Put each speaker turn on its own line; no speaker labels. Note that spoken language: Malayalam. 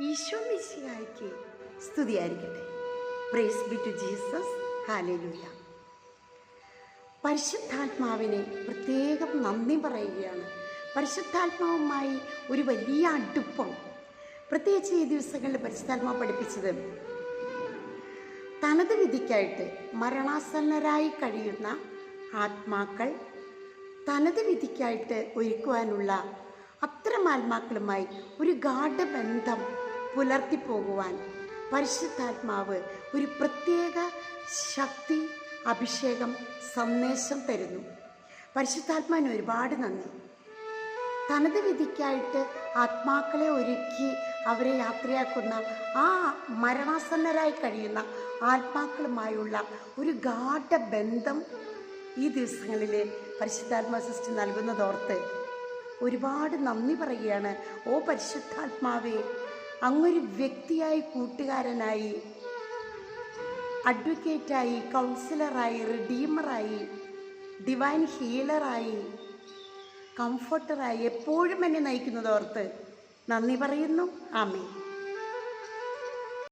ഈശോ മിശിഹായ്ക്ക് സ്തുതിയായിരിക്കട്ടെ. Praise be to Jesus. Hallelujah. പരിശുദ്ധാത്മാവിനെ പ്രത്യേകം നന്ദി പറയുകയാണ്. പരിശുദ്ധാത്മാവുമായി ഒരു വലിയ അടുപ്പം, പ്രത്യേകിച്ച് ഈ ദിവസങ്ങളിൽ പരിശുദ്ധാത്മാവ് പഠിപ്പിച്ചത് തനത് വിധിക്കായിട്ട് മരണാസന്നരായി കഴിയുന്ന ആത്മാക്കൾ തനത് വിധിക്കായിട്ട് ഒരുക്കുവാനുള്ള അത്തരം ആത്മാക്കളുമായി ഒരു ഗാഢബന്ധം പുലർത്തിപ്പോകുവാൻ പരിശുദ്ധാത്മാവ് ഒരു പ്രത്യേക ശക്തി, അഭിഷേകം, സന്ദേശം തരുന്നു. പരിശുദ്ധാത്മാവിന് ഒരുപാട് നന്ദി. തനത് വിധിക്കായിട്ട് ആത്മാക്കളെ ഒരുക്കി അവരെ യാത്രയാക്കുന്ന ആ മരണാസന്നരായി കഴിയുന്ന ആത്മാക്കളുമായുള്ള ഒരു ഗാഢബന്ധം ഈ ദിവസങ്ങളിൽ പരിശുദ്ധാത്മാ സിസ്റ്റർ നൽകുന്നതോർത്ത് ഒരുപാട് നന്ദി പറയുകയാണ്. ഓ പരിശുദ്ധാത്മാവേ, അങ്ങൊരു വ്യക്തിയായി, കൂട്ടുകാരനായി, അഡ്വക്കേറ്റായി, കൗൺസിലറായി, റിഡീമറായി, ഡിവൈൻ ഹീലറായി, കംഫർട്ടറായി എപ്പോഴും എന്നെ നയിക്കുന്നതോർത്ത് നന്ദി പറയുന്നു. ആമേൻ.